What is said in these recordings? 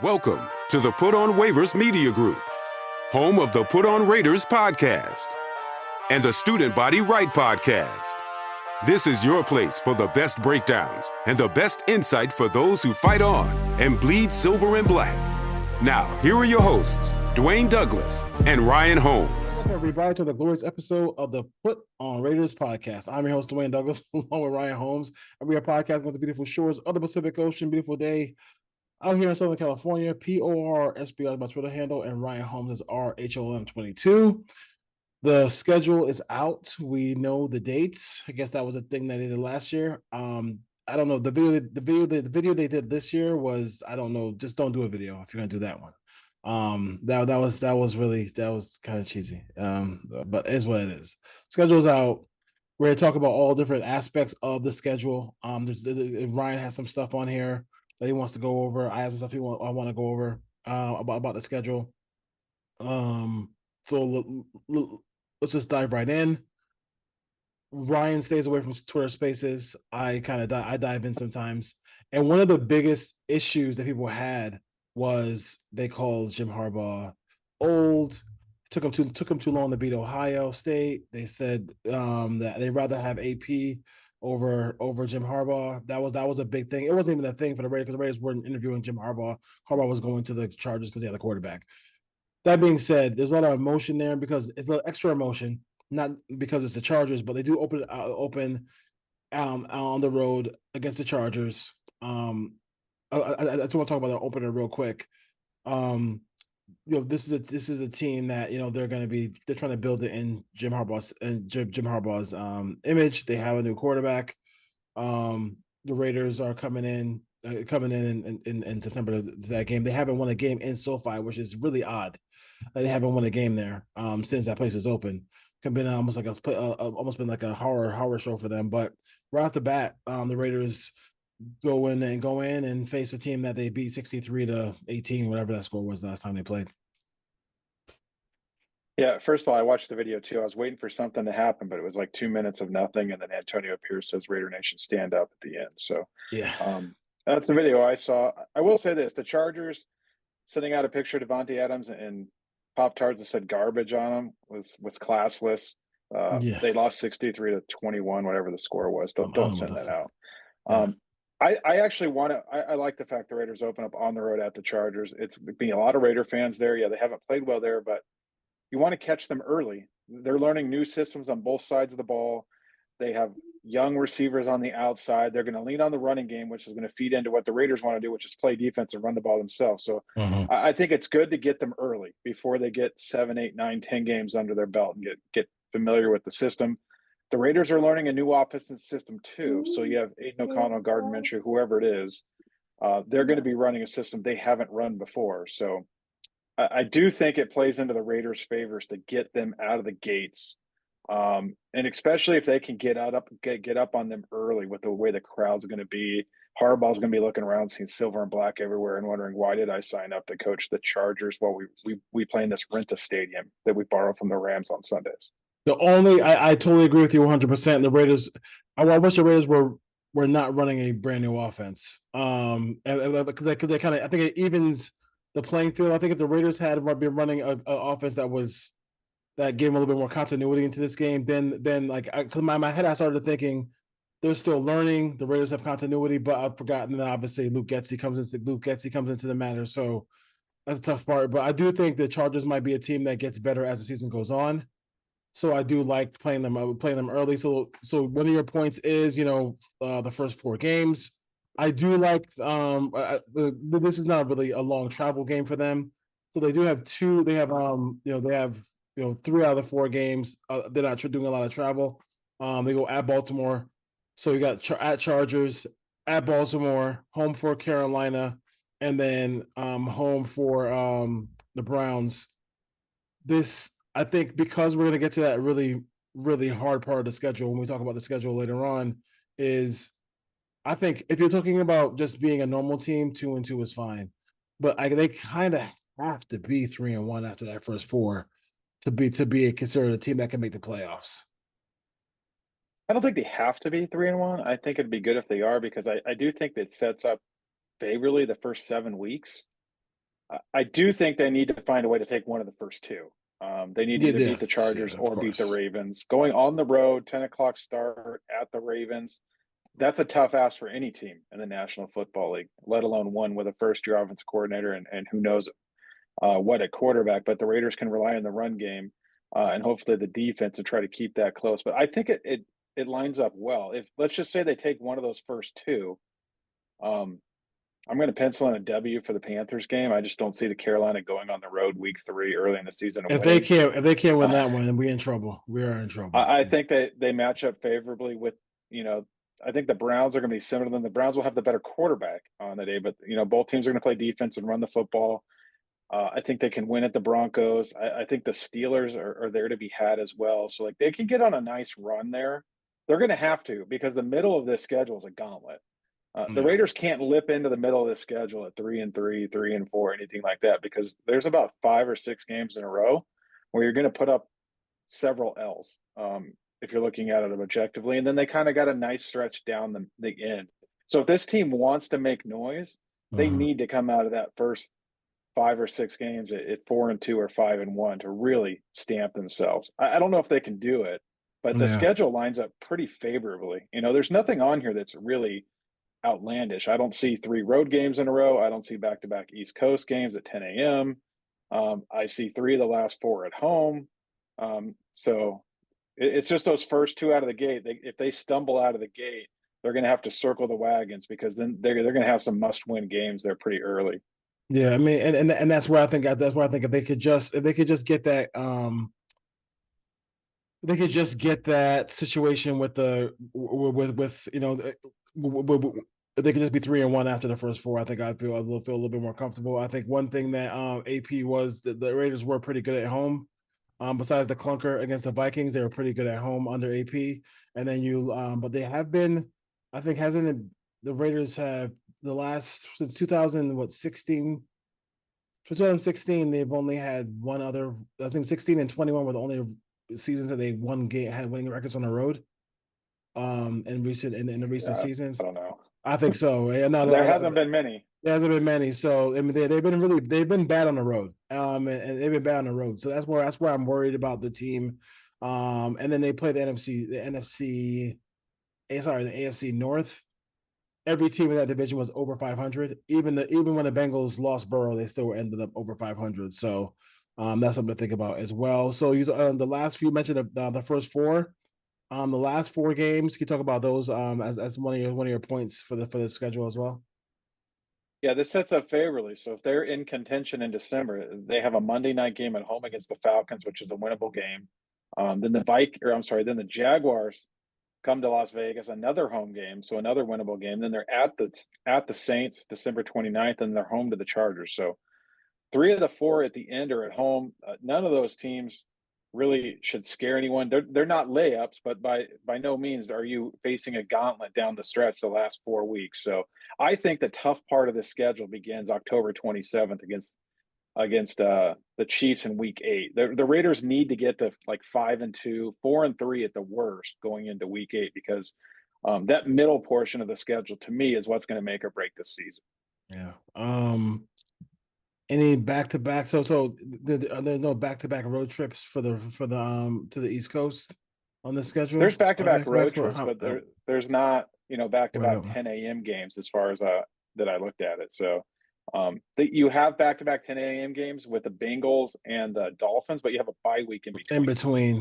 Welcome to the Put On Waivers Media Group, home of the Put On Raiders podcast and the Student Body Right podcast. This is your place for the best breakdowns and the best insight for those who fight on and bleed silver and black. Now, here are your hosts, Dwayne Douglas and Ryan Holmes. Welcome everybody to the glorious episode of the Put On Raiders podcast. I'm your host, Dwayne Douglas, along with Ryan Holmes, and we are podcasting on the beautiful shores of the Pacific Ocean. Beautiful day out here in Southern California. PORSBR is my Twitter handle, and Ryan Holmes is RHOM22. The schedule is out. We know the dates. I guess that was a thing that they did last year. I don't know. The video they did this year was, I don't know. Just don't do a video if you're gonna do that one. That was kind of cheesy. But it is what it is. Schedule's out. We're gonna talk about all different aspects of the schedule. Ryan has some stuff on here that he wants to go over. I have some stuff I want to go over about the schedule. So let's just dive right in. Ryan stays away from Twitter Spaces. I dive in sometimes. And one of the biggest issues that people had was they called Jim Harbaugh old. Took him too long to beat Ohio State. They said that they'd rather have AP over Jim Harbaugh. That was a big thing. It wasn't even a thing for the Raiders because the Raiders weren't interviewing Jim Harbaugh. Harbaugh was going to the Chargers because they had a quarterback. That being said, there's a lot of emotion there because it's a little extra emotion, not because it's the Chargers, but they do open on the road against the Chargers. I just want to talk about the opener real quick. This is a team that they're trying to build it in Jim Harbaugh's image. They have a new quarterback. The Raiders are coming in September to that game. They haven't won a game in SoFi, which is really odd. They haven't won a game there since that place is open. It's been almost been like a horror show for them. But right off the bat, the Raiders go in and face a team that they beat 63-18, whatever that score was last time they played. Yeah, first of all, I watched the video too. I was waiting for something to happen, but it was like 2 minutes of nothing, and then Antonio Pierce says Raider Nation stand up at the end. So yeah, that's the video I saw. I will say this: the Chargers sending out a picture of Devontae Adams and Pop-Tarts that said garbage on them was classless. They lost 63-21, whatever the score was. Don't send that out. Yeah. I actually want to. I like the fact the Raiders open up on the road at the Chargers. It's being a lot of Raider fans there. Yeah, they haven't played well there, but you want to catch them early. They're learning new systems on both sides of the ball. They have young receivers on the outside. They're going to lean on the running game, which is going to feed into what the Raiders want to do, which is play defense and run the ball themselves. So I think it's good to get them early before they get 7, 8, 9, 10 games under their belt and get familiar with the system. The Raiders are learning a new offensive system too. So you have Aiden O'Connell, Gardner Minshew, whoever it is. They're going to be running a system they haven't run before. So I do think it plays into the Raiders' favors to get them out of the gates. And especially if they can get up on them early with the way the crowd's going to be. Harbaugh's going to be looking around, seeing silver and black everywhere and wondering, why did I sign up to coach the Chargers while we play in this rent-a-stadium that we borrow from the Rams on Sundays? I totally agree with you 100%. The Raiders, I wish the Raiders were not running a brand new offense. Because they kind of, I think it evens the playing field. I think if the Raiders had been running an offense that gave them a little bit more continuity into this game, then like in my head, I started thinking they're still learning. The Raiders have continuity, but I've forgotten that obviously Luke Getsy comes into the matter. So that's a tough part. But I do think the Chargers might be a team that gets better as the season goes on. So I do like playing them early. So one of your points is, the first 4 games. I do like this is not really a long travel game for them. So they do have 2. They have 3 out of the 4 games. They're not doing a lot of travel. They go at Baltimore. So you got at Chargers, at Baltimore, home for Carolina, and then home for the Browns. I think because we're going to get to that really, really hard part of the schedule when we talk about the schedule later on, is I think if you're talking about just being a normal team, 2-2 is fine. But they kind of have to be 3-1 after that first 4 to be considered a team that can make the playoffs. I don't think they have to be 3-1. I think it'd be good if they are, because I do think that sets up favorably the first 7 weeks. I do think they need to find a way to take one of the first two. They need to either beat the Yes, Chargers yeah, of or beat the course. Ravens. Going on the road, 10 o'clock start at the Ravens, that's a tough ask for any team in the National Football League, let alone one with a first-year offensive coordinator and who knows what at quarterback. But the Raiders can rely on the run game and hopefully the defense to try to keep that close. But I think it lines up well. If let's just say they take one of those first two, um, I'm going to pencil in a W for the Panthers game. I just don't see the Carolina going on the road week 3 early in the season and winning. If they can't win Uh, that one, then we're in trouble. We are in trouble. I think they match up favorably with, you know, I think the Browns are going to be similar to them. The Browns will have the better quarterback on the day, but both teams are going to play defense and run the football. I think they can win at the Broncos. I think the Steelers are there to be had as well. So like they can get on a nice run there. They're going to have to because the middle of this schedule is a gauntlet. The Yeah. Raiders can't lip into the middle of the schedule at 3-3, 3-4, anything like that, because there's about 5 or 6 games in a row where you're going to put up several L's if you're looking at it objectively. And then they kind of got a nice stretch down the end. So if this team wants to make noise, they Mhm. need to come out of that first 5 or 6 games at 4-2 or 5-1 to really stamp themselves. I don't know if they can do it, but the Yeah. schedule lines up pretty favorably. There's nothing on here that's really outlandish. I don't see 3 road games in a row. I don't see back-to-back East Coast games at 10 a.m. I see 3 of the last 4 at home. So it's just those first 2 out of the gate. If they stumble out of the gate, they're going to have to circle the wagons because then they're going to have some must-win games there pretty early. Yeah, I mean, and that's where I think if they could just get that they could just get that situation with the with they could just be 3-1 after the first 4. I think feel a little bit more comfortable. I think one thing that AP was that the Raiders were pretty good at home. Besides the clunker against the Vikings, they were pretty good at home under AP. And then but they have been, I think, hasn't it, the Raiders have the last since 2016. For 2016, they've only had one other. I think 16 and 21 were the only seasons that they had winning records on the road. In the recent Yeah, I seasons, don't know. I think so. Yeah, no, There hasn't been many. there hasn't been many. So I mean, they've been bad on the road. And they've been bad on the road. So that's where I'm worried about the team. And then they play the AFC North. Every team in that division was over 500. Even when the Bengals lost Burrow, they still ended up over 500. So that's something to think about as well. So the last few mentioned the first 4. The last 4 games, can you talk about those as one of your points for the schedule as well? Yeah, this sets up favorably. So if they're in contention in December, they have a Monday night game at home against the Falcons, which is a winnable game. Then the Jaguars come to Las Vegas, another home game, so another winnable game. Then they're at the Saints December 29th, and they're home to the Chargers. So 3 of the 4 at the end are at home. None of those teams really should scare anyone. They're not layups, but by no means are you facing a gauntlet down the stretch the last 4 weeks. So I think the tough part of the schedule begins October 27th against the Chiefs in Week 8. The Raiders need to get to like 5-2, 4-3 at the worst going into Week 8 because that middle portion of the schedule to me is what's going to make or break this season. Yeah. Any back to back? There's no back to back road trips for the to the East Coast on the schedule. There's back-to-back road For trips, but there's not, back-to-back well, 10 a.m. games as far as that I looked at it. So that you have back-to-back 10 a.m. games with the Bengals and the Dolphins, but you have a bye week in between.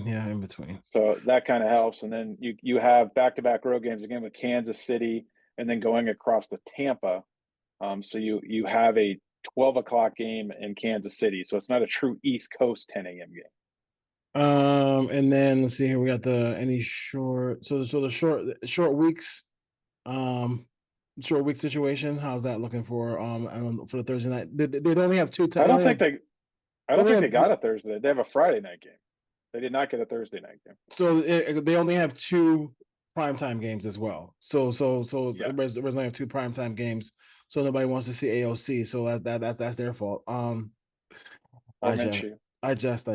in between. So that kind of helps. And then you have back-to-back road games again with Kansas City and then going across to Tampa. So you have a 12 o'clock game in Kansas City. So it's not a true East Coast 10 a.m. game. And then let's see here. We got any short. So the short weeks. Short week situation. How's that looking for for the Thursday night? They only have 2. I don't think they I they don't only think they have got a Thursday. They have a Friday night game. They did not get a Thursday night game. so they only have 2 primetime games as well. So Yeah. there's only have 2 primetime games. So nobody wants to see AOC. So that's their fault. Or I just Minshew. I just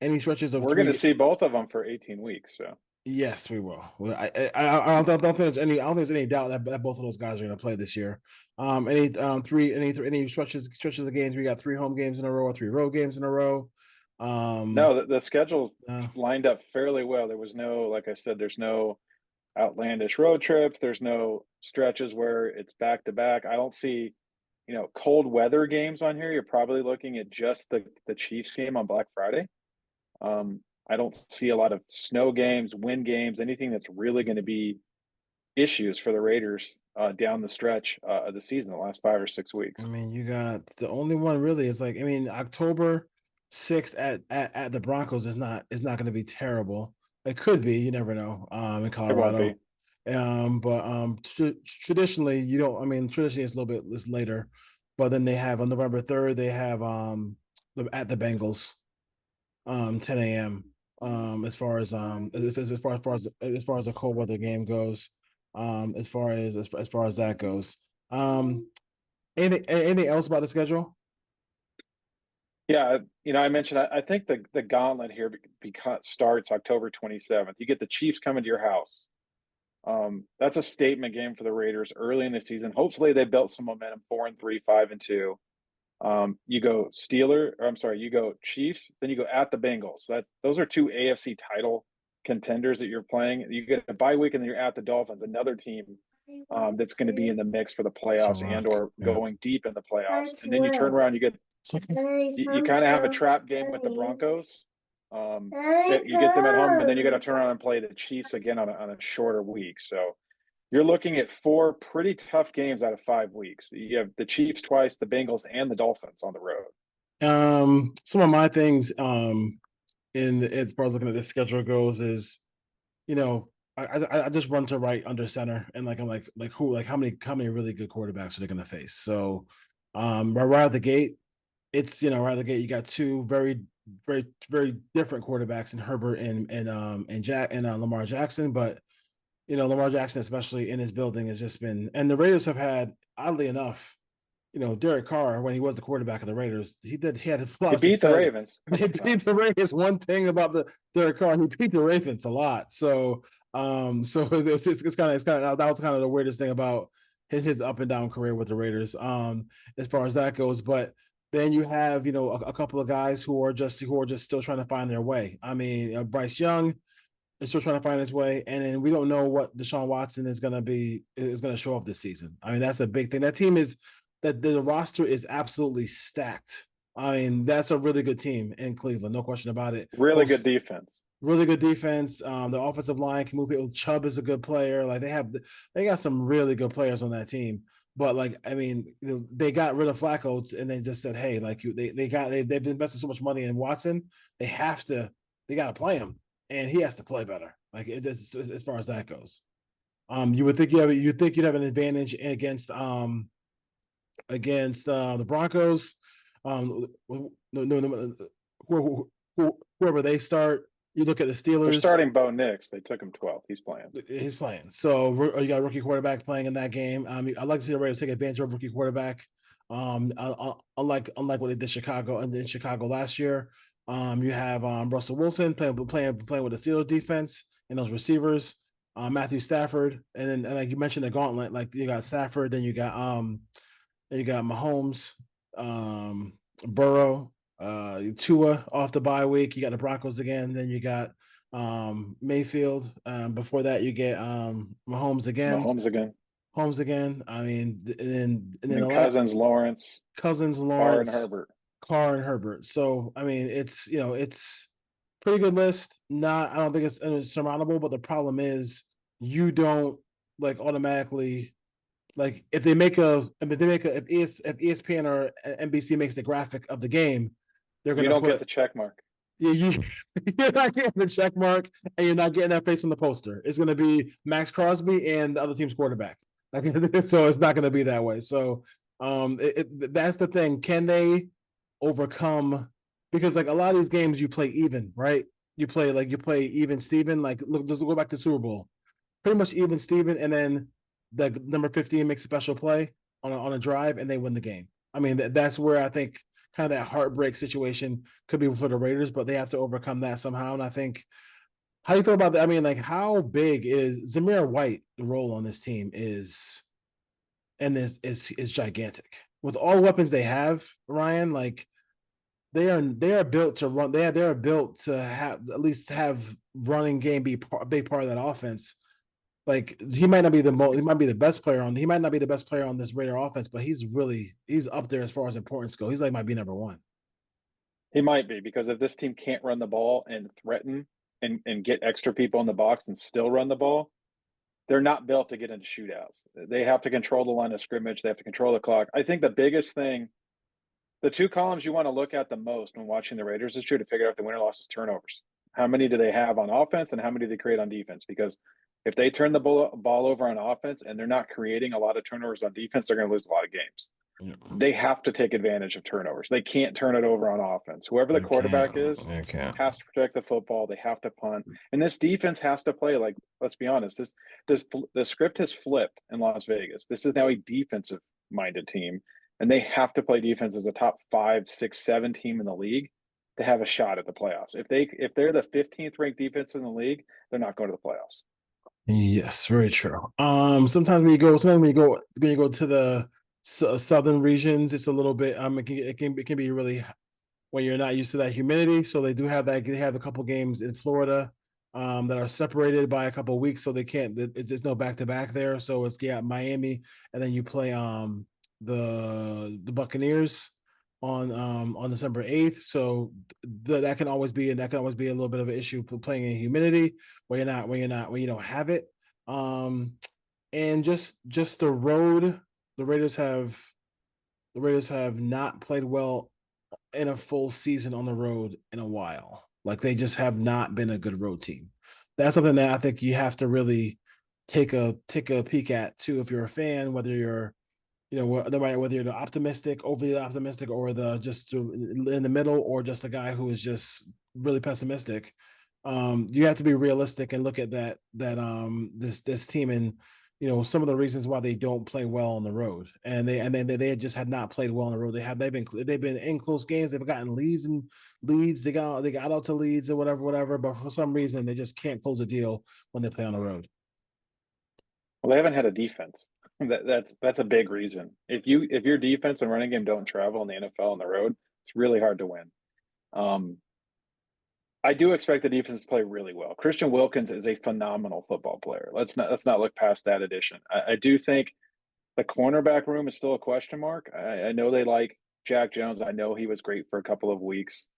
any stretches of We're going to 3. see both of them for 18 weeks. So Yes, we will. I don't think there's any. I don't think there's any doubt that both of those guys are going to play this year. Any stretches of games. We got 3 home games in a row or 3 road games in a row. No, the schedule Uh, lined up fairly well. There was no, like I said, there's no outlandish road trips. There's no stretches where it's back to back. I don't see, cold weather games on here. You're probably looking at just the Chiefs game on Black Friday. I don't see a lot of snow games, wind games, anything that's really going to be issues for the Raiders down the stretch of the season, the last 5 or 6 weeks. you got the only one really is like October 6th at the Broncos is not going to be terrible. It could be, you never know. In It won't Colorado. be. But traditionally you don't. Traditionally it's a little bit later, but then they have on November 3rd they have at the Bengals 10 a.m. As far as a cold weather game goes, as far as that goes. Anything else about the schedule? Yeah, I mentioned I think the gauntlet here starts October 27th. You get the Chiefs coming to your house. That's a statement game for the Raiders early in the season. Hopefully, they built some momentum, 4-3, 5-2. You go you go Chiefs, then you go at the Bengals. Those are 2 AFC title contenders that you're playing. You get a bye week, and then you're at the Dolphins, another team that's going to be in the mix for the It's a playoffs and rock. or Yeah. going deep in the playoffs. And then you turn around, you kind of have a trap game with the Broncos. You get them at home, and then you got to turn around and play the Chiefs again on a shorter week. So you're looking at 4 pretty tough games out of 5 weeks. You have the Chiefs twice, the Bengals, and the Dolphins on the road. Some of my things as far as looking at the schedule goes is, I just run to right under center, and I'm like who, like how many really good quarterbacks are they going to face? So right out the gate, right out the gate you got 2 very very very different quarterbacks in Herbert and Lamar Jackson. But Lamar Jackson, especially in his building, has just been, and the Raiders have had, oddly enough, Derek Carr, when he was the quarterback of the Raiders, he had a lot He of beat the success. Ravens. He beat the Ravens. One thing about the Derek Carr, he beat the Ravens a lot. So, it's kind of that was kind of the weirdest thing about his up and down career with the Raiders, as far as that goes. But then you have a couple of guys who are just still trying to find their way. Bryce Young is still trying to find his way, and then we don't know what Deshaun Watson is going to show up this season. That's a big thing. That team is that the roster is absolutely stacked. That's a really good team in Cleveland, no question about it. Really good defense. Really good defense. The offensive line can move people. Chubb is a good player. Like they got some really good players on that team. But they got rid of Flacco and they just said, hey, they've invested so much money in Watson, they got to play him, and he has to play better. Like it just as far as that goes. You would think you'd have an advantage against the Broncos. Whoever they start, you look at the Steelers. They're starting Bo Nix. They took him 12th. He's playing. So you got a rookie quarterback playing in that game. I'd like to see the Raiders take advantage of rookie quarterback. Unlike what they did in Chicago last year. You have Russell Wilson playing with the Steelers defense and those receivers. Matthew Stafford, and then like you mentioned the gauntlet, like you got Stafford, then you got Mahomes, Burrow, Tua off the bye week. You got the Broncos again. Then you got Mayfield. Before that, you get Mahomes again. Holmes again. And then Lawrence, Carr and Herbert. So it's pretty good list. I don't think it's insurmountable, but the problem is you don't automatically. If ESPN or NBC makes the graphic of the game, they're going to get the check mark. You're not getting the check mark, and you're not getting that face on the poster. It's going to be Max Crosby and the other team's quarterback. So it's not going to be that way. So that's the thing. Can they overcome? Because a lot of these games you play even, right? You play even Steven. Look, just go back to Super Bowl. Pretty much even Steven, and then the number 15 makes a special play on a drive, and they win the game. That's where I think kind of that heartbreak situation could be for the Raiders, but they have to overcome that somehow. And I think How do you feel about that? I mean, like, how big is Zamir White? The role on this team is, and this is gigantic with all the weapons they have. Ryan, like, they are built to run. They are built to have at least have running game be a big part of that offense. Like, he might not be the most, he might be the best player on. He might not be the best player on this Raider offense, but he's up there as far as importance go. He's like might be number one. He might be, because if this team can't run the ball and threaten and get extra people in the box and still run the ball, they're not built to get into shootouts. They have to control the line of scrimmage. They have to control the clock. I think the biggest thing, the two columns you want to look at the most when watching the Raiders is true to figure out the winner losses turnovers. How many do they have on offense and how many do they create on defense? Because if they turn the ball over on offense and they're not creating a lot of turnovers on defense, they're going to lose a lot of games. They have to take advantage of turnovers. They can't turn it over on offense. Whoever the quarterback is has to protect the football. They have to punt. And this defense has to play like, let's be honest, the script has flipped in Las Vegas. This is now a defensive minded team, and they have to play defense as a top 5, 6, 7 team in the league to have a shot at the playoffs. If they're the 15th ranked defense in the league, they're not going to the playoffs. Yes, very true. Sometimes when you go to the southern regions, it's a little bit it can be really when you're not used to that humidity. So they do have that. They have a couple games in Florida that are separated by a couple of weeks, so they can't. There's no back to back there. So it's Miami, and then you play the Buccaneers on December 8th. So that can always be a little bit of an issue playing in humidity where you don't have it. And just the road, the Raiders have not played well in a full season on the road in a while. Like, they just have not been a good road team. That's something that I think you have to really take a peek at too, if you're a fan, whether you're whether you're the optimistic, overly optimistic, or the just in the middle, or just a guy who is just really pessimistic. You have to be realistic and look at this team, and some of the reasons why they don't play well on the road, and they just have not played well on the road. They've been in close games. They've gotten leads. They got out to leads or whatever. But for some reason, they just can't close a deal when they play on the road. Well, they haven't had a defense. That's a big reason. If your defense and running game don't travel in the NFL on the road, it's really hard to win. I do expect the defense to play really well. Christian Wilkins is a phenomenal football player. Let's not look past that addition. I do think the cornerback room is still a question mark. I know they like Jack Jones. I know he was great for a couple of weeks.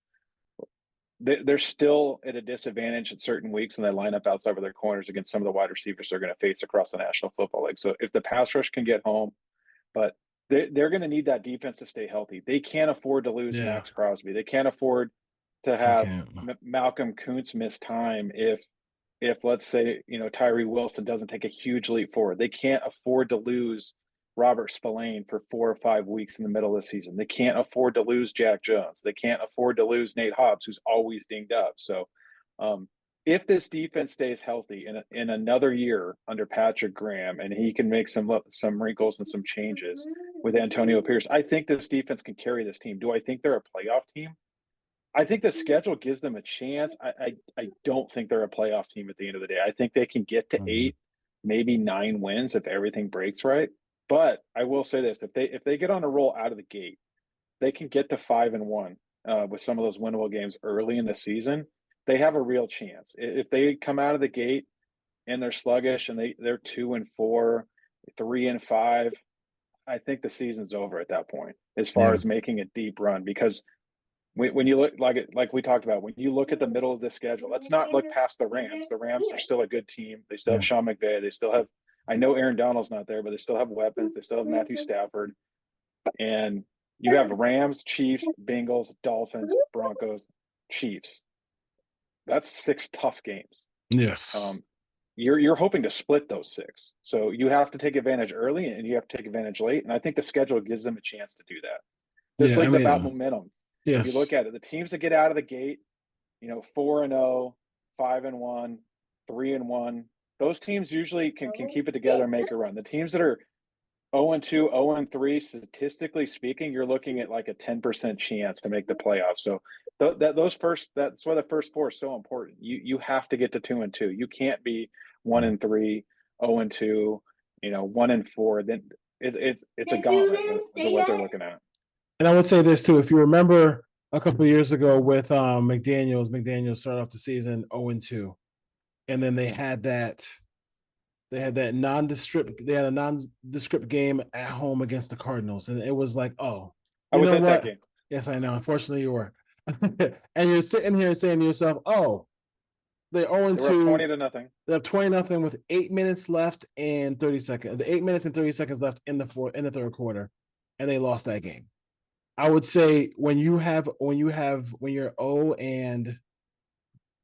They're still at a disadvantage at certain weeks when they line up outside of their corners against some of the wide receivers they're going to face across the National Football League. So if the pass rush can get home, but they're going to need that defense to stay healthy. They can't afford to lose Max Crosby. They can't afford to have Malcolm Kuntz miss time if let's say Tyree Wilson doesn't take a huge leap forward. They can't afford to lose Robert Spillane for 4 or 5 weeks in the middle of the season. They can't afford to lose Jack Jones. They can't afford to lose Nate Hobbs, who's always dinged up. So if this defense stays healthy in another year under Patrick Graham, and he can make some wrinkles and some changes with Antonio Pierce, I think this defense can carry this team. Do I think they're a playoff team? I think the schedule gives them a chance. I don't think they're a playoff team at the end of the day. I think they can get to 8, maybe 9 wins if everything breaks right. But I will say this: if they get on a roll out of the gate, they can get to 5-1 with some of those winnable games early in the season. They have a real chance. If they come out of the gate and they're sluggish and they're 2-4, 3-5, I think the season's over at that point as far as making a deep run. Because when you look like we talked about, when you look at the middle of the schedule, let's not look past the Rams. The Rams are still a good team. They still have Sean McVay. They still have, I know Aaron Donald's not there, but they still have weapons. They still have Matthew Stafford. And you have Rams, Chiefs, Bengals, Dolphins, Broncos, Chiefs. That's 6 tough games. Yes. You're hoping to split those 6. So you have to take advantage early and you have to take advantage late. And I think the schedule gives them a chance to do that. This league's about momentum. Yes. If you look at it, the teams that get out of the gate, 4-0, 5-1, 3-1, those teams usually can keep it together and make a run. The teams that are 0-2, 0-3, statistically speaking, you're looking at like a 10% chance to make the playoffs. So That's why the first four is so important. You have to get to 2-2. You can't be 1-3, 0-2, 1-4. Then it's a gauntlet with what they're looking at. And I would say this too: if you remember a couple of years ago with McDaniels started off the season 0-2, and then they had a nondescript game at home against the Cardinals, and it was like, oh, I you was know at what? that game. Yes, I know. Unfortunately, you were, and you're sitting here saying to yourself, oh, they're 0-2. They were up 20-0. They're up 20-0 with 8 minutes left and 30 seconds. The 8 minutes and 30 seconds left in the third quarter, and they lost that game. I would say when you're 0 and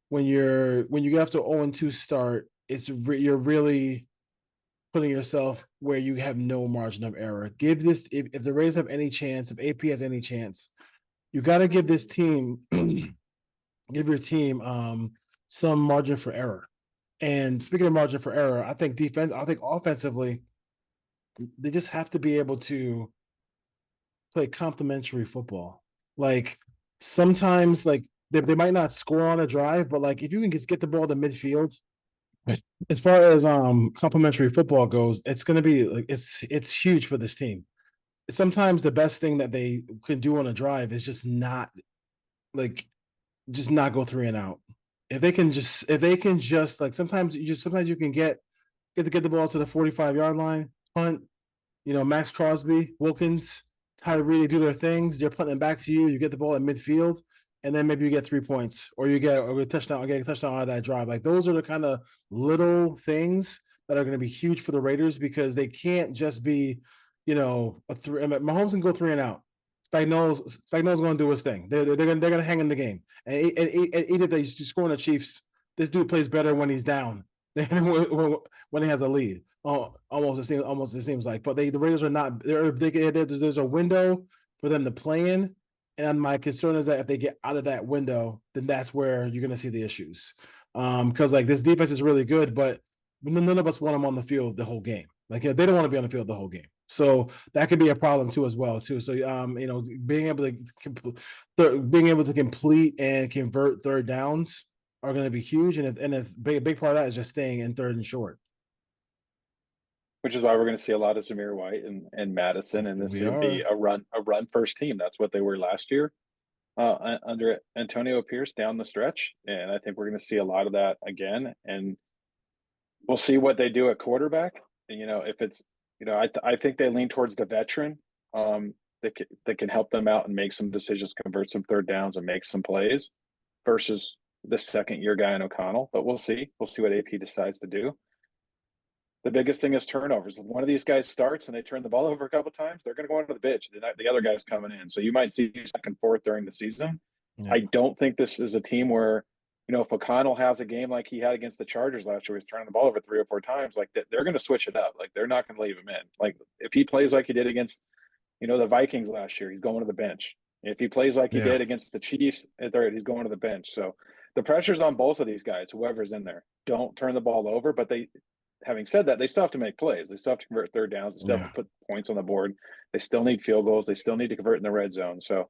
when you get off to 0-2 start, you're really putting yourself where you have no margin of error. Give this if the Raiders have any chance, if AP has any chance, you got to give this team give your team some margin for error. And speaking of margin for error, I think offensively, they just have to be able to play complementary football. Like sometimes, like they might not score on a drive, but like if you can just get the ball to midfield, as far as complementary football goes, it's going to be like it's huge for this team. Sometimes the best thing that they can do on a drive is like just not go 3 and out. If they can just like sometimes you can get the ball to the 45-yard line, punt, Max Crosby, Wilkins, Tyree, they do their things. They're punting back to you. You get the ball at midfield, and then maybe you get 3 points, or you get a touchdown, or get a touchdown out of that drive. Like those are the kind of little things that are going to be huge for the Raiders because they can't just be, a three. Mahomes can go 3 and out. Spagnol's going to do his thing. They're going to hang in the game, and even if they score on the Chiefs, this dude plays better when he's down than when he has a lead. Almost it seems like, but the Raiders are not. There's a window for them to play in, and my concern is that if they get out of that window, then that's where you're going to see the issues. Because like this defense is really good, but none of us want them on the field the whole game. Like they don't want to be on the field the whole game, so that could be a problem too as well too. So being able to complete and convert third downs are going to be huge, and a big part of that is just staying in third and short. Which is why we're going to see a lot of Zamir White and Madison, and this would be a run first team. That's what they were last year under Antonio Pierce down the stretch, and I think we're going to see a lot of that again. And we'll see what they do at quarterback. And, if it's I think they lean towards the veteran that can help them out and make some decisions, convert some third downs, and make some plays versus the second-year guy in O'Connell. But we'll see. We'll see what AP decides to do. The biggest thing is turnovers. If one of these guys starts and they turn the ball over a couple of times, they're going to go into the bench. The other guy's coming in. So you might see back and forth during the season. Yeah. I don't think this is a team where, if O'Connell has a game like he had against the Chargers last year, he's turning the ball over 3 or 4 times, like they're going to switch it up. Like they're not going to leave him in. Like if he plays like he did against, the Vikings last year, he's going to the bench. If he plays like he did against the Chiefs at third, he's going to the bench. So the pressure's on both of these guys, whoever's in there. Don't turn the ball over, but having said that, they still have to make plays. They still have to convert third downs. They still have to put points on the board. They still need field goals. They still need to convert in the red zone. So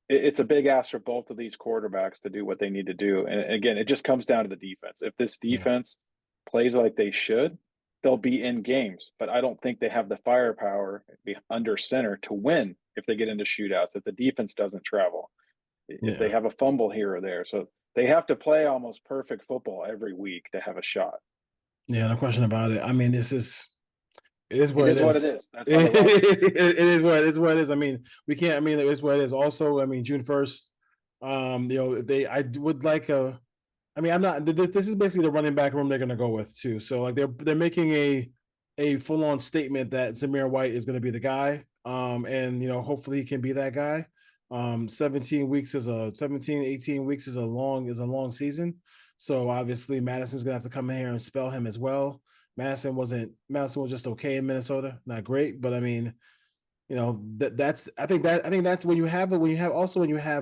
it's a big ask for both of these quarterbacks to do what they need to do. And again, it just comes down to the defense. If this defense plays like they should, they'll be in games. But I don't think they have the firepower under center to win if they get into shootouts, if the defense doesn't travel, if they have a fumble here or there. So they have to play almost perfect football every week to have a shot. Yeah, no question about it. I mean, it is what it is. What it is. That's it is what it is. I mean, we can't. I mean, it is what it is. Also, I mean, June 1st. I would like a. I mean, I'm not. This is basically the running back room they're going to go with too. So like they're making a full on statement that Zamir White is going to be the guy. And hopefully he can be that guy. 18 weeks is a long season. So obviously Madison's gonna have to come in here and spell him as well. Madison was just okay in Minnesota, not great, but I mean, I think that's when you have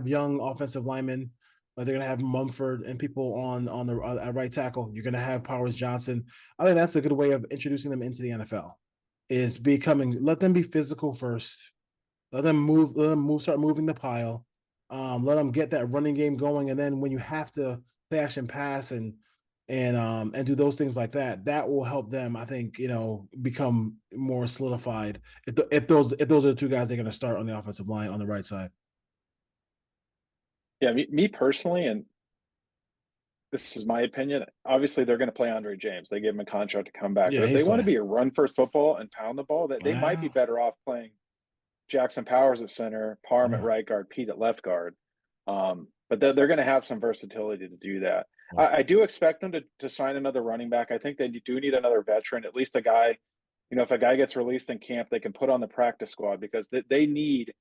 young offensive linemen, like they're gonna have Mumford and people on the at right tackle. You're gonna have Powers Johnson. I think that's a good way of introducing them into the NFL. Let them be physical first. Let them move, start moving the pile. Let them get that running game going, and then when you have to play action pass and do those things like that, that will help them, I think, become more solidified if those are the two guys they're going to start on the offensive line on the right side. Yeah, me personally, and this is my opinion. Obviously, they're going to play Andre James. They gave him a contract to come back. Yeah, But if he's they want to playing. be a run-first football and pound the ball, that they might be Wow. better off playing Jackson Powers at center, Parham at Yeah. right guard, Pete at left guard. But they're going to have some versatility to do that. Yeah. I do expect them to sign another running back. I think they do need another veteran, at least a guy. If a guy gets released in camp, they can put on the practice squad because they need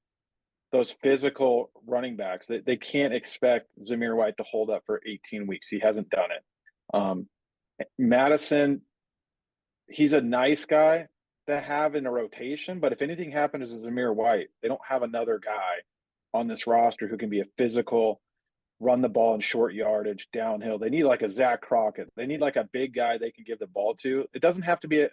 those physical running backs. They can't expect Zamir White to hold up for 18 weeks. He hasn't done it. Madison, he's a nice guy to have in a rotation, but if anything happens to Zamir White, they don't have another guy on this roster who can be a physical, run the ball in short yardage, downhill. They need like a Zach Crockett. They need like a big guy they can give the ball to. It doesn't have to be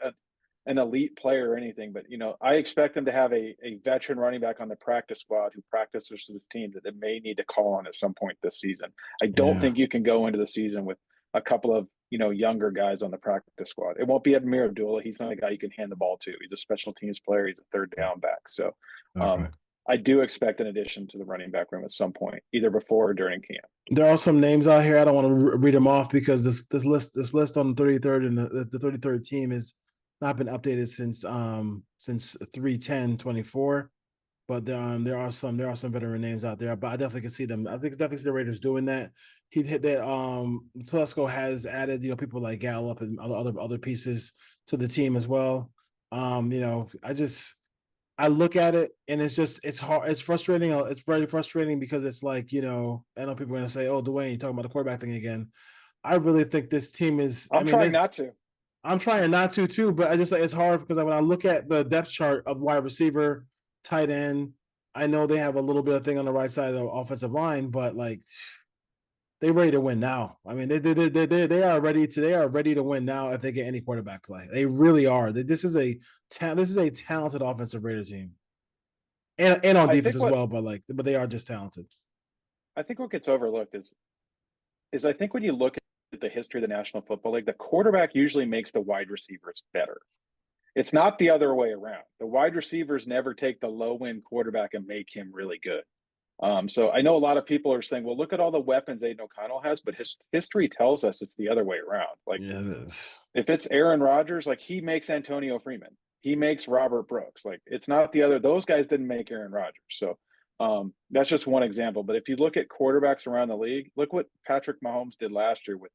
an elite player or anything, but I expect them to have a veteran running back on the practice squad who practices for this team that they may need to call on at some point this season. I don't think you can go into the season with a couple of younger guys on the practice squad. It won't be Amir Abdullah. He's not a guy you can hand the ball to. He's a special teams player. He's a third down back. So Okay. I do expect an addition to the running back room at some point, either before or during camp. There are some names out here. I don't want to read them off because this list on the 33rd and the 33rd team has not been updated since 3/10/24. But there are some veteran names out there. But I definitely can see them. I think definitely see the Raiders doing that. He hit that. Telesco has added people like Gallup and other pieces to the team as well. I look at it and it's hard. It's frustrating. It's very frustrating because it's like, I know people are going to say, oh, Dwayne, you're talking about the quarterback thing again. I really think this team is, I'm trying not to. I'm trying not to too, but it's hard because when I look at the depth chart of wide receiver, tight end, I know they have a little bit of thing on the right side of the offensive line, but like they ready to win now. I mean, they are ready to win now if they get any quarterback play. They really are. This is a talented offensive Raider team, and on defense as well. But they are just talented. I think what gets overlooked is I think when you look at the history of the National Football League, the quarterback usually makes the wide receivers better. It's not the other way around. The wide receivers never take the low-end quarterback and make him really good. So I know a lot of people are saying, well, look at all the weapons Aiden O'Connell has, but history tells us it's the other way around. Like, yeah, it is. If it's Aaron Rodgers, like he makes Antonio Freeman. He makes Robert Brooks. Like it's not the other. Those guys didn't make Aaron Rodgers. So that's just one example. But if you look at quarterbacks around the league, look what Patrick Mahomes did last year with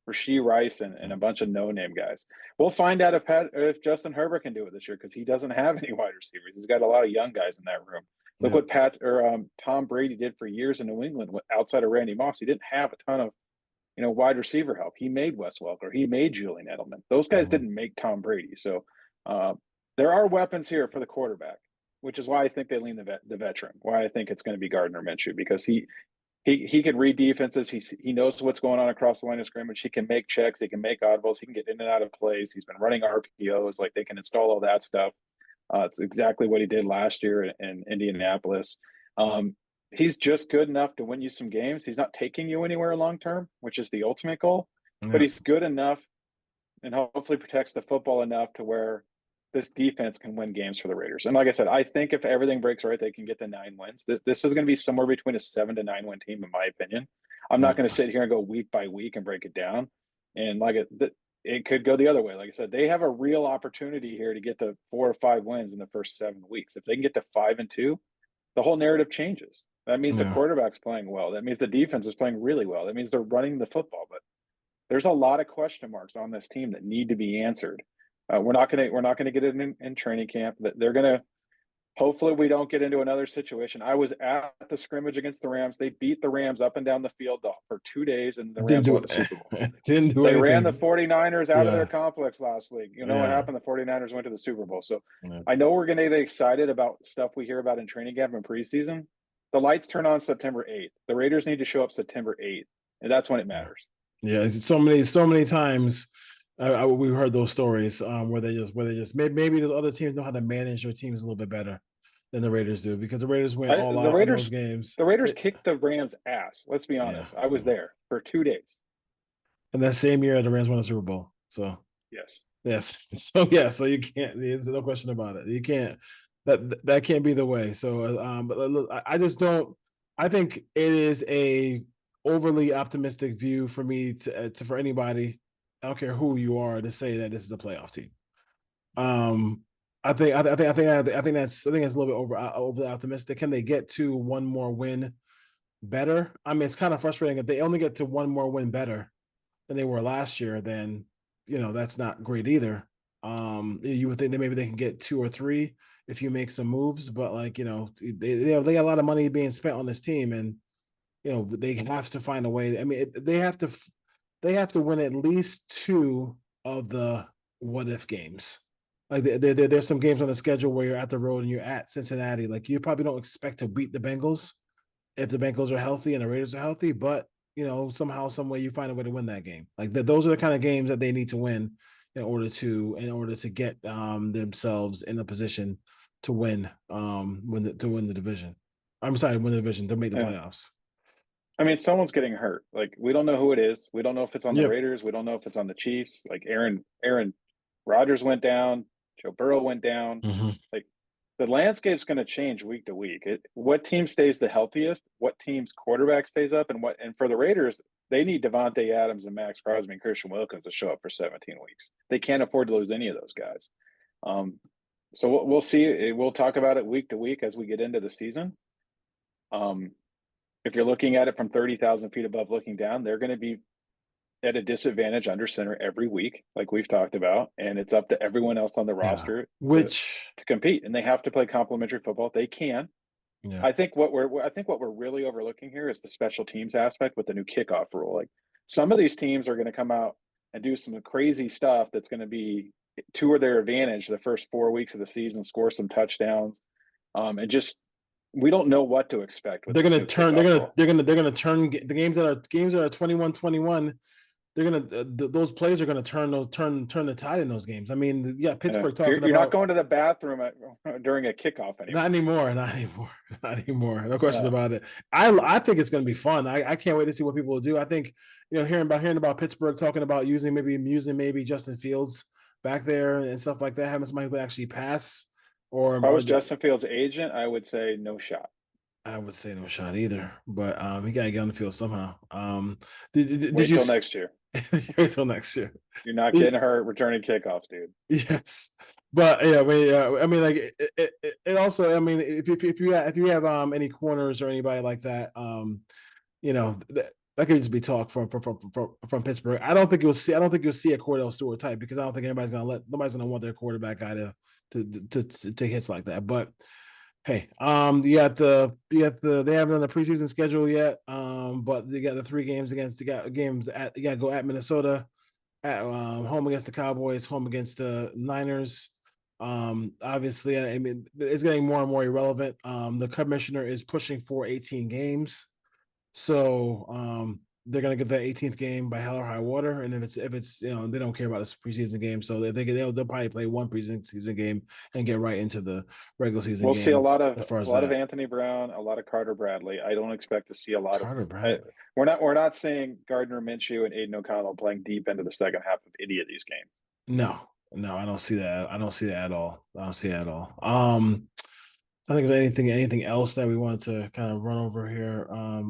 Rashee Rice and a bunch of no-name guys. We'll find out if Justin Herbert can do it this year because he doesn't have any wide receivers. He's got a lot of young guys in that room. Look what Tom Brady did for years in New England outside of Randy Moss. He didn't have a ton of wide receiver help. He made Wes Welker. He made Julian Edelman. Those guys didn't make Tom Brady. So there are weapons here for the quarterback, which is why I think they lean the veteran. Why I think it's going to be Gardner Minshew because he can read defenses. He knows what's going on across the line of scrimmage. He can make checks. He can make oddballs. He can get in and out of plays. He's been running RPOs. Like they can install all that stuff. It's exactly what he did last year in Indianapolis. He's just good enough to win you some games. He's not taking you anywhere long term, which is the ultimate goal. Yeah. But he's good enough and hopefully protects the football enough to where this defense can win games for the Raiders. And like I said, I think if everything breaks right, they can get to 9 wins. This is going to be somewhere between a 7 to 9 win team, in my opinion. I'm not going to sit here and go week by week and break it down. And it could go the other way. Like I said, they have a real opportunity here to get to 4 or 5 wins in the first 7 weeks. If they can get to 5-2, the whole narrative changes. That means the quarterback's playing well. That means the defense is playing really well. That means they're running the football. But there's a lot of question marks on this team that need to be answered. We're not gonna get it in training camp. They're gonna. Hopefully, we don't get into another situation. I was at the scrimmage against the Rams. They beat the Rams up and down the field for 2 days, and the Rams won the Super Bowl. Didn't do They anything. ran the 49ers out of their complex last week. You know what happened? The 49ers went to the Super Bowl. So I know we're going to get excited about stuff we hear about in training camp and preseason. The lights turn on September 8th. The Raiders need to show up September 8th, and that's when it matters. Yeah, so many times we heard those stories where they just maybe the other teams know how to manage their teams a little bit better. than the Raiders do, because the Raiders went all The out in those Raiders, games. the Raiders kicked the Rams' ass. Let's be Yeah. honest. I was there for 2 days. And that same year, the Rams won the Super Bowl. So Yes. yes, so yeah, so you can't. There's no question about it. You can't. That can't be the way. So, but look, I just don't. I think it is a overly optimistic view for me to for anybody. I don't care who you are to say that this is a playoff team. I think that's a little bit overly optimistic. Can they get to one more win better? I mean, it's kind of frustrating if they only get to one more win better than they were last year. Then that's not great either. You would think that maybe they can get 2 or 3 if you make some moves, but they got a lot of money being spent on this team, and they have to find a way. I mean, they have to win at least 2 of the what if games. Like there's some games on the schedule where you're at the road and you're at Cincinnati. Like you probably don't expect to beat the Bengals if the Bengals are healthy and the Raiders are healthy, but somehow, some way you find a way to win that game. Like those are the kind of games that they need to win in order to get themselves in a position to win the division. I'm sorry, win the division to make the playoffs. I mean, someone's getting hurt. Like we don't know who it is. We don't know if it's on the Yep. Raiders. We don't know if it's on the Chiefs. Like Aaron Rodgers went down. Joe Burrow went down. Mm-hmm. Like the landscape's going to change week to week. What team stays the healthiest? What team's quarterback stays up? And for the Raiders, they need Devontae Adams and Max Crosby and Christian Wilkins to show up for 17 weeks. They can't afford to lose any of those guys. So we'll see. We'll talk about it week to week as we get into the season. If you're looking at it from 30,000 feet above looking down, they're going to be at a disadvantage under center every week, like we've talked about, and it's up to everyone else on the roster to compete, and they have to play complementary football. They can. Yeah. I think what we're really overlooking here is the special teams aspect with the new kickoff rule. Like some of these teams are going to come out and do some crazy stuff that's going to be to their advantage the first 4 weeks of the season, score some touchdowns, and just we don't know what to expect. They're going to turn. They're going to turn the games that are 21-21. They're gonna those plays are gonna turn the tide in those games. I mean, yeah, Pittsburgh talking about. You're not going to the bathroom during a kickoff anymore. Not anymore. No questions about it. I think it's gonna be fun. I can't wait to see what people will do. I think hearing about Pittsburgh talking about using maybe Justin Fields back there and stuff like that, having somebody who could actually pass. Or if I was Justin Fields' agent, I would say no shot. I would say no shot either, but he got to get on the field somehow. Wait till next year. Wait till next year. You're not getting hurt returning kickoffs, dude. Yes, but yeah, I mean, like it also. I mean, if you have any corners or anybody like that, that could just be talk from Pittsburgh. I don't think you'll see a Cordell Stewart type, because I don't think nobody's gonna want their quarterback guy to take hits like that. But hey, they haven't done the preseason schedule yet. But they got the 3 games you got to go at Minnesota, at home against the Cowboys, home against the Niners. Obviously, I mean, it's getting more and more irrelevant. The commissioner is pushing for 18 games. So they're going to get that 18th game by hell or high water, and if it's they don't care about this preseason game, so they'll probably play one preseason game and get right into the regular season. We'll see a lot of Anthony Brown, a lot of Carter Bradley. I don't expect to see a lot Carter of Bradley. We're not seeing Gardner Minshew and Aiden O'Connell playing deep into the second half of any of these games. No, I don't see that. I don't see that at all. I think there's anything else that we wanted to kind of run over here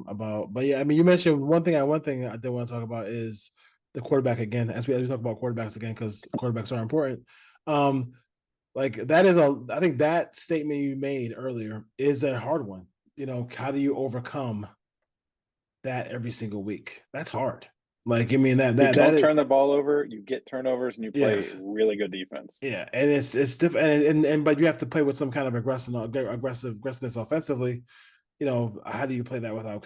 about. But yeah, I mean, you mentioned one thing I did want to talk about is the quarterback again, as we talk about quarterbacks again, because quarterbacks are important. Like I think that statement you made earlier is a hard one. How do you overcome that every single week? That's hard. Like, I mean, you don't turn the ball over, you get turnovers, and you play really good defense. Yeah, and it's different, and but you have to play with some kind of aggressiveness offensively. How do you play that without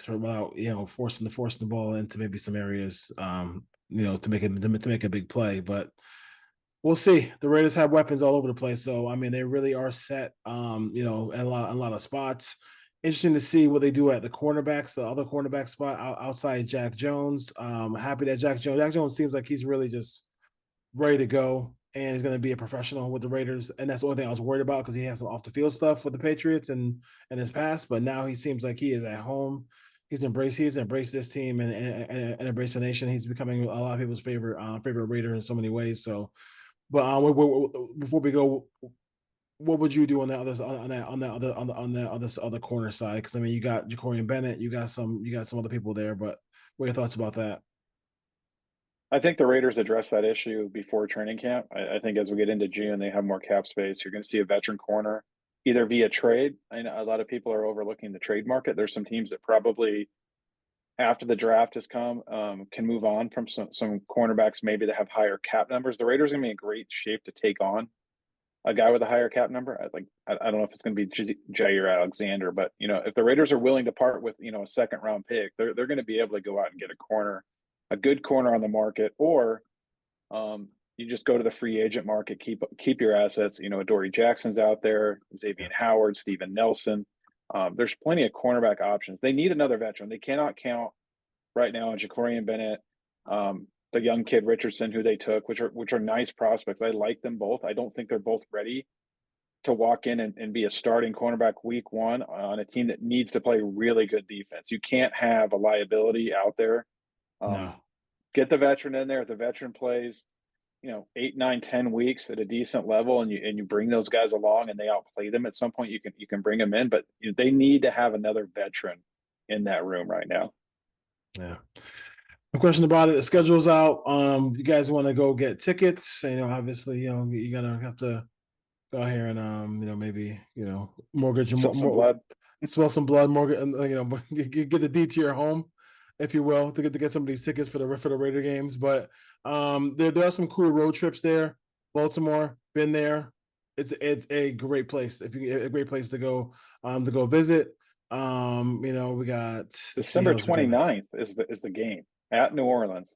forcing the ball into maybe some areas, to make a big play? But we'll see. The Raiders have weapons all over the place, so I mean, they really are set. In a lot of spots. Interesting to see what they do at the other cornerback spot outside Jack Jones. Happy that Jack Jones seems like he's really just ready to go. and he's going to be a professional with the Raiders. And that's the only thing I was worried about because he has some off the field stuff with the Patriots and his past. But now he seems like he is at home. He's embraced this team and embraced the nation. He's becoming a lot of people's favorite Raider in so many ways. So, but before we go, what would you do on the other corner side? Because I mean, you got Jacorian Bennett, you got some other people there. But what are your thoughts about that? I think the Raiders address that issue before training camp. I think as we get into June, they have more cap space. You're going to see a veteran corner either via trade. I know a lot of people are overlooking the trade market. There's some teams that probably after the draft has come can move on from some cornerbacks maybe that have higher cap numbers. The Raiders are going to be in great shape to take on a guy with a higher cap number. I don't know if it's going to be Jair Alexander, but if the Raiders are willing to part with a second round pick, they're going to be able to go out and get a good corner on the market, or you just go to the free agent market, keep your assets. Adoree Jackson's out there, Xavier Howard, Steven Nelson. There's plenty of cornerback options. They need another veteran. They cannot count right now on Jacorian Bennett, the young kid Richardson, who they took, which are nice prospects. I like them both. I don't think they're both ready to walk in and be a starting cornerback week one on a team that needs to play really good defense. You can't have a liability out there. No. Get the veteran in there. If the veteran plays, 8, 9, 10 weeks at a decent level, and you bring those guys along and they outplay them at some point, you can bring them in. But they need to have another veteran in that room right now. Yeah. No question about it. The schedule's out. You guys want to go get tickets? Obviously, you're gonna have to go out here and maybe mortgage Some blood. Smell some blood, mortgage, get the D to your home, if you will, to get some of these tickets for the Raider games. But there are some cool road trips there. Baltimore, been there. It's a great place. A great place to go visit. We got December 29th is the game at New Orleans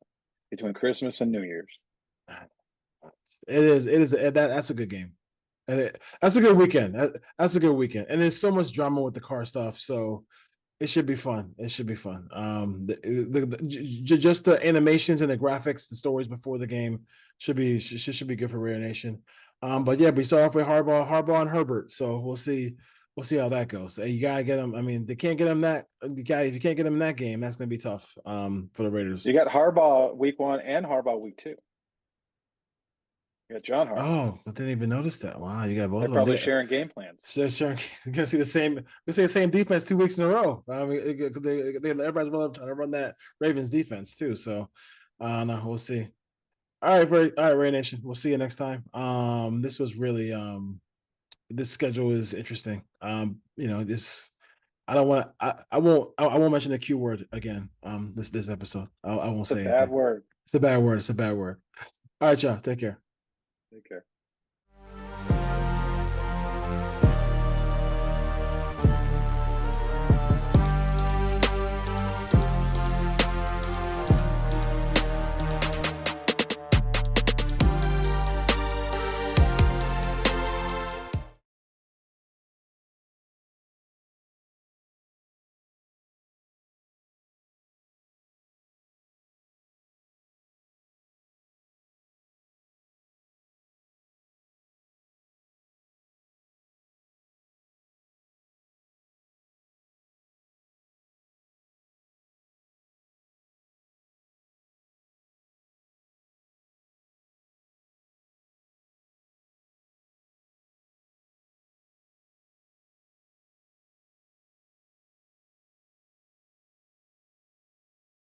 between Christmas and New Year's. It is that's a good game. That's a good weekend. That's a good weekend. And there's so much drama with the car stuff, so it should be fun. Just the animations and the graphics, the stories before the game should be good for Raider Nation. But yeah, we start off with Harbaugh and Herbert, so we'll see how that goes. You gotta get them. I mean, they can't get them that. If you can't get them in that game, that's gonna be tough. For the Raiders. You got Harbaugh week 1 and Harbaugh week 2. You got John Harbaugh. Oh, I didn't even notice that. Wow, you got both of them. Probably sharing game plans. So sharing, you're gonna see the same defense 2 weeks in a row. I mean, everybody's really trying to run that Ravens defense too. So, no, we'll see. All right, Ray Nation. We'll see you next time. This was really this schedule is interesting. This I don't want to. I won't mention the Q word again. This episode. I won't say it. Bad word. It's a bad word. It's a bad word. All right, y'all. Take care. Take care.